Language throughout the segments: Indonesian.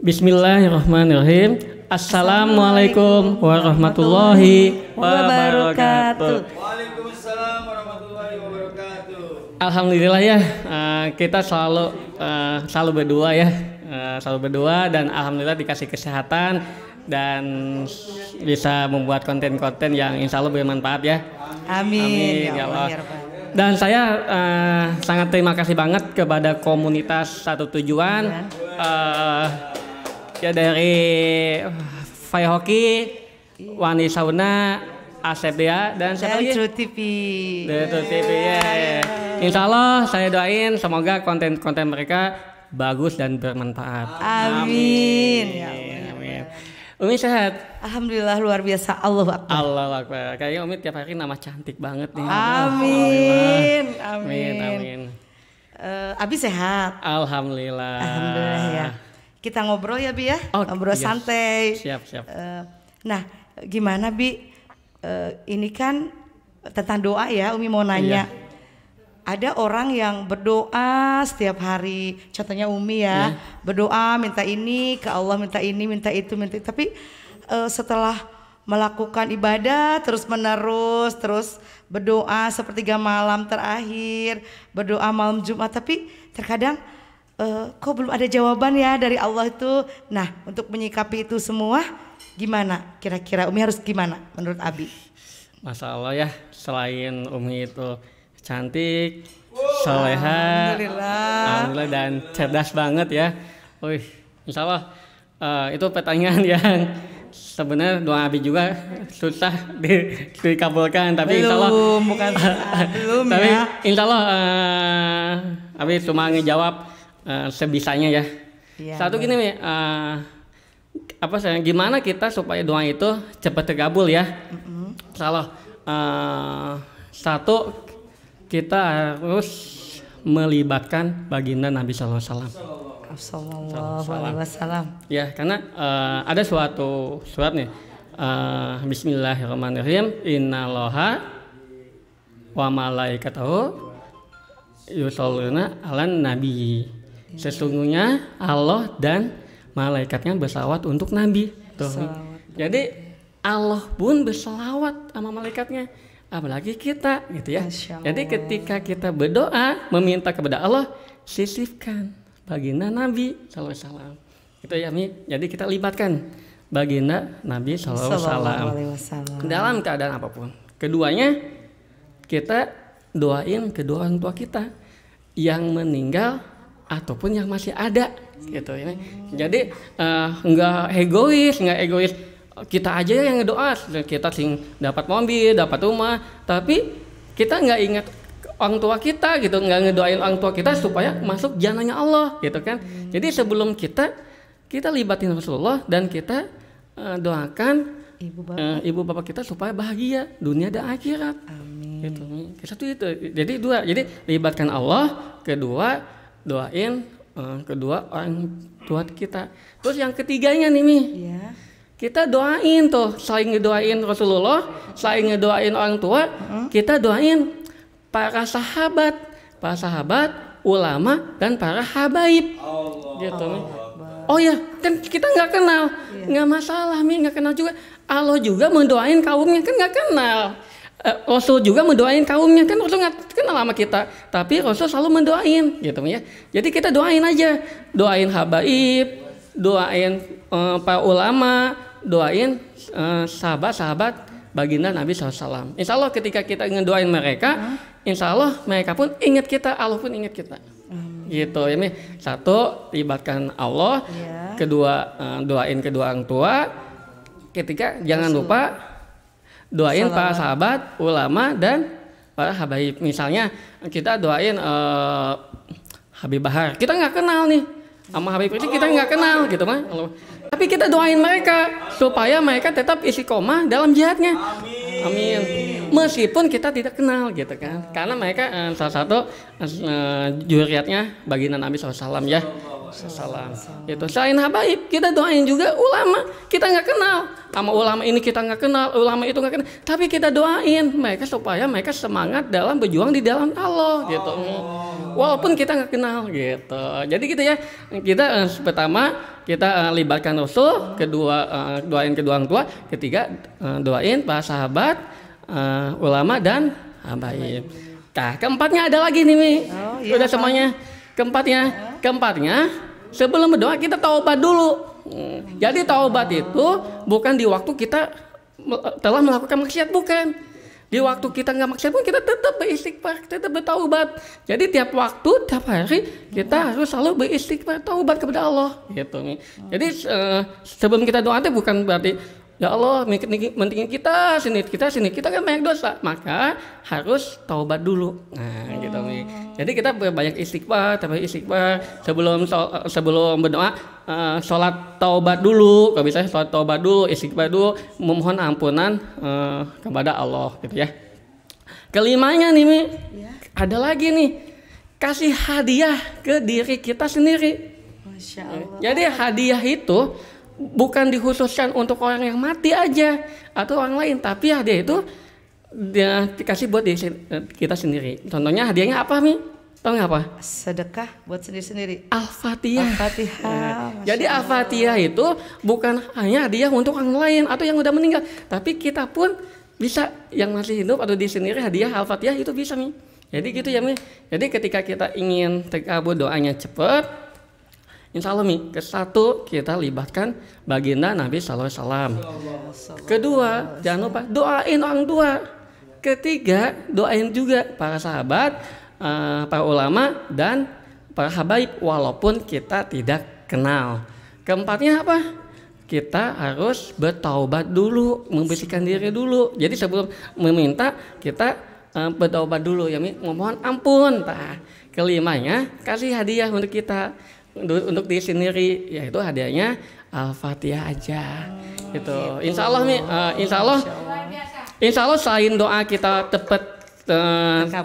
Bismillahirrahmanirrahim. Assalamualaikum warahmatullahi wabarakatuh. Waalaikumsalam warahmatullahi wabarakatuh. Alhamdulillah ya, kita selalu berdua ya, selalu berdua dan alhamdulillah dikasih kesehatan dan bisa membuat konten-konten yang insya Allah bermanfaat ya. Amin. Ya Allah. Dan saya sangat terima kasih banget kepada komunitas Satu Tujuan ya dari Fire Hockey, Wani Sauna, Asep Dea dan siapa lagi? True TV. True TV ya. Insya Allah saya doain semoga konten-konten mereka bagus dan bermanfaat. Amin. Amin. Umi sehat? Alhamdulillah luar biasa. Allahu Akbar. Allahu Akbar. Kayaknya Umi tiap hari nama cantik banget nih. Amin. Amin. Abi sehat. Alhamdulillah. Alhamdulillah ya. Kita ngobrol ya Bi ya. Ngobrol yes. santai. Siap. Nah, gimana Bi? Ini kan tentang doa ya. Umi mau nanya. Iya. Ada orang yang berdoa setiap hari, contohnya Umi ya, berdoa minta ini ke Allah, minta ini, minta itu, tapi setelah melakukan ibadah terus menerus, terus berdoa sepertiga malam terakhir, berdoa malam Jumat, tapi terkadang kok belum ada jawaban ya dari Allah itu. Nah, untuk menyikapi itu semua, gimana? Kira-kira Umi harus gimana menurut Abi? Masya Allah ya, selain Umi itu cantik, soleha, alhamdulillah dan cerdas banget ya. Wih, insya Allah itu pertanyaan yang sebenarnya doa Abi juga susah dikabulkan, tapi insya Allah belum tapi ya. insya Allah Abi cuma ngejawab sebisanya ya. Satu gini nih, gimana kita supaya doa itu cepat terkabul ya? Insya Allah satu, kita harus melibatkan baginda Nabi Sallallahu Alaihi Wasallam. Ya, karena ada suatu surat nih. Bismillahirrahmanirrahim. Innallaha wa malaikatahu yusholluna 'alan nabi. Sesungguhnya Allah dan malaikatnya bersalawat untuk Nabi. Tuh. Jadi Allah pun bersalawat sama malaikatnya. Apalagi kita gitu ya. Jadi ketika kita berdoa meminta kepada Allah, sisipkan baginda Nabi sallallahu alaihi wasallam. Itu ya Mi. Jadi kita libatkan baginda Nabi sallallahu alaihi wasallam dalam keadaan apapun. Keduanya kita doain kedua orang tua kita yang meninggal ataupun yang masih ada gitu ini. Jadi enggak egois. Kita aja yang ngedoa, kita sing dapat mobil, dapat rumah, tapi kita nggak ingat orang tua kita gitu, nggak ngedoain orang tua kita supaya masuk jannahnya Allah gitu kan. Jadi sebelum kita libatin Rasulullah dan kita doakan ibu bapak kita supaya bahagia dunia dan akhirat. Amin. Gitu. Satu itu. Jadi dua. Jadi libatkan Allah, kedua doain kedua orang tua kita. Terus yang ketiganya nih Mi. Yeah. Kita doain tuh, selain ngedoain Rasulullah, selain ngedoain orang tua, kita doain para sahabat, ulama dan para habaib. Gitu. Oh ya, kan kita nggak kenal, nggak masalah Mi, nggak kenal juga. Allah juga mendoain kaumnya, kan nggak kenal. Rasul juga mendoain kaumnya, kan Rasul nggak kenal sama kita, tapi Rasul selalu mendoain, gitu ya. Jadi kita doain aja, doain habaib, doain para ulama, doain sahabat-sahabat baginda Nabi SAW. Insya Allah ketika kita ngedoain mereka, insya Allah mereka pun ingat kita, Allah pun ingat kita. Gitu ya Mi. Satu, libatkan Allah. Kedua, doain kedua orang tua. Ketiga, jangan lupa doain para sahabat, ulama dan para habaib. Misalnya kita doain Habib Bahar. Kita nggak kenal nih sama Habib itu, kita nggak kenal gitu mah. Tapi kita doain mereka supaya mereka tetap istiqomah dalam jihadnya. Amin. Meskipun kita tidak kenal gitu kan. Karena mereka salah satu juriatnya baginda Nabi SAW ya. Salam. Itu selain habaib kita doain juga ulama. Kita nggak kenal sama ulama ini, kita nggak kenal ulama itu nggak kenal. Tapi kita doain mereka supaya mereka semangat dalam berjuang di dalam Allah gitu. walaupun kita nggak kenal gitu. Jadi gitu ya, kita pertama kita libatkan Rasul, kedua doain kedua orang tua, ketiga doain para sahabat, ulama dan habaib. Nah, keempatnya ada lagi nih, Mi. Udah semuanya. Keempatnya sebelum berdoa kita taubat dulu. Jadi taubat itu bukan di waktu kita telah melakukan maksiat, bukan. Di waktu kita nggak maksiat pun kita tetap beristighfar, tetap bertaubat. Jadi tiap waktu, tiap hari kita harus selalu beristighfar, taubat kepada Allah gitu. Jadi sebelum kita doa itu bukan berarti ya Allah mentingin kita sini kita kan banyak dosa, maka harus taubat dulu. Nah gitu. Jadi kita banyak istighfar, sebelum berdoa sholat taubat dulu, kalau bisa sholat taubat dulu, istighfar dulu, memohon ampunan kepada Allah gitu ya. Kelimanya nih Mi, ada lagi nih, kasih hadiah ke diri kita sendiri. Masya Allah. Jadi hadiah itu bukan dikhususkan untuk orang yang mati aja atau orang lain, tapi hadiah itu dia dikasih buat diri kita sendiri. Contohnya hadiahnya apa Mi? Tahu nggak apa? Sedekah buat sendiri-sendiri. Al-Fatihah. Al-Fatihah. Jadi Al-Fatihah itu bukan hanya hadiah untuk orang lain atau yang udah meninggal, tapi kita pun bisa, yang masih hidup atau di sendiri, hadiah Al-Fatihah itu bisa Mi. Jadi gitu ya Mi. Jadi ketika kita ingin terkabul doanya cepat, insya Allah Mi, ke-1 kita libatkan baginda Nabi SAW. Kedua, jangan lupa doain orang tua. Ketiga, doain juga para sahabat, para ulama dan para habaib walaupun kita tidak kenal. Keempatnya apa? Kita harus bertaubat dulu, membersihkan diri dulu. Jadi sebelum meminta kita bertaubat dulu ya Mi, memohon ampun. Nah, kelimanya kasih hadiah untuk kita. Untuk diri sendiri, yaitu hadiahnya Al-Fatihah aja gitu. Insya Allah Mi, insya Allah selain doa kita tepat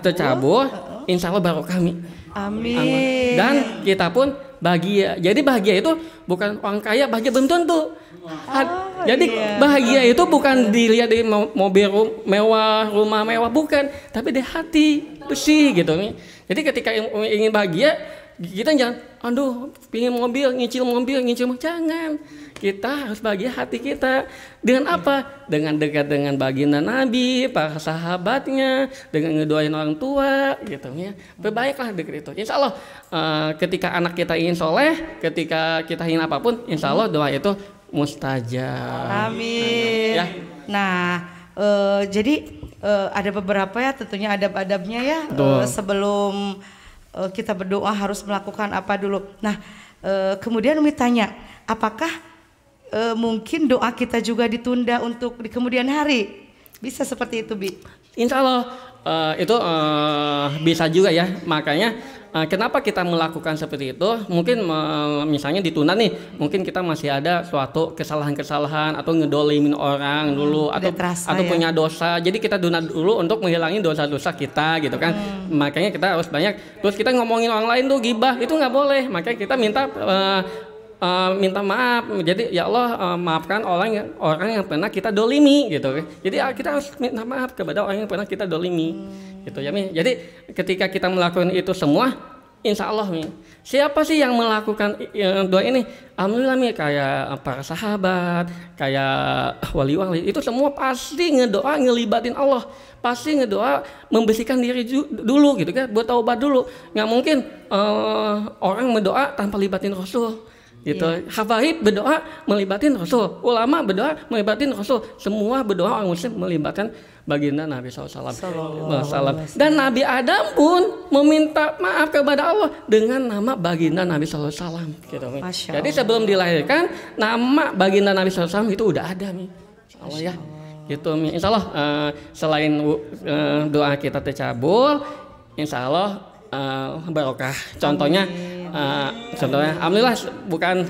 tercabul, insya Allah barokah Mi. Amin. Dan kita pun bahagia. Jadi bahagia itu bukan orang kaya bahagia, belum tentu. Jadi bahagia itu bukan dilihat di mobil mewah, rumah mewah, bukan, tapi di hati bersih gitu Mi. Jadi ketika ingin bahagia, kita jangan, aduh, pingin mobil, nyicil jangan. Kita harus bahagia hati kita. Dengan apa? Dengan dekat dengan baginda Nabi, para sahabatnya, dengan ngedoain orang tua, gitu ya. Berbaiklah dekat itu. Insya Allah, ketika anak kita ingin soleh, ketika kita ingin apapun, insya Allah doa itu mustajab. Amin. Ya. Nah, jadi ada beberapa ya, tentunya adab-adabnya ya. Sebelum kita berdoa harus melakukan apa dulu. Nah, kemudian Umi tanya, apakah mungkin doa kita juga ditunda untuk di kemudian hari? Bisa seperti itu, Bi? Insya Allah itu bisa juga ya. Makanya kenapa kita melakukan seperti itu? Mungkin misalnya ditunda nih, mungkin kita masih ada suatu kesalahan-kesalahan atau ngedolimin orang dulu atau punya dosa. Jadi kita tunda dulu untuk menghilangin dosa-dosa kita gitu kan. Makanya kita harus banyak. Terus kita ngomongin orang lain tuh ghibah, itu nggak boleh. Makanya kita minta maaf. Jadi ya Allah, maafkan orang yang pernah kita dolimi gitu. Jadi kita harus minta maaf kepada orang yang pernah kita dolimi gitu ya Mi. Jadi ketika kita melakukan itu semua, insya Allah Mi, siapa sih yang melakukan doa ini? Alhamdulillah Mi, kayak para sahabat, kayak wali-wali, itu semua pasti ngedoa ngelibatin Allah, pasti ngedoa membersihkan diri dulu gitu kan, bertaubat dulu. Nggak mungkin orang berdoa tanpa libatin Rasul gitu. Habaib berdoa melibatin Rasul, ulama berdoa melibatin Rasul, semua berdoa orang muslim melibatkan baginda Nabi SAW. Dan Nabi Adam pun meminta maaf kepada Allah dengan nama baginda Nabi SAW gitu. Jadi sebelum dilahirkan nama baginda Nabi SAW itu udah ada Mi. Allah ya gitu Mi. Insya Allah selain doa kita tercabul, insya Allah barokah. Contohnya alhamdulillah bukan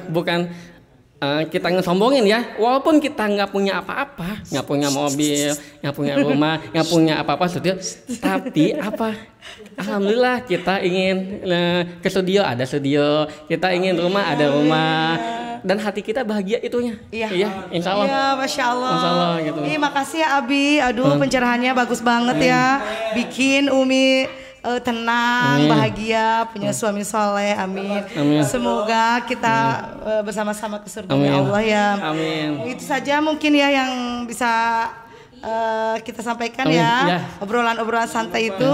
kita ngesombongin ya, walaupun kita nggak punya apa-apa, nggak punya mobil, nggak punya rumah, nggak punya apa-apa studio, tapi alhamdulillah kita ingin ke studio, ada studio, kita ingin rumah, ada rumah, dan hati kita bahagia itunya. Iya, insya Allah. Iya, masya Allah. Masya Allah gitu. Makasih ya Abi, aduh pencerahannya bagus banget ya, bikin Umi tenang, bahagia, punya suami soleh, amin. Semoga kita bersama-sama ke surga Allah ya. Amin. Itu saja mungkin ya yang bisa kita sampaikan ya. Obrolan-obrolan santai itu.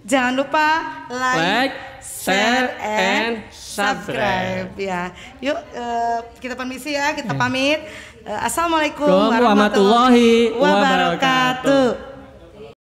Jangan lupa like, share, and subscribe ya. Yuk kita permisi ya, kita pamit. Assalamualaikum warahmatullahi wabarakatuh.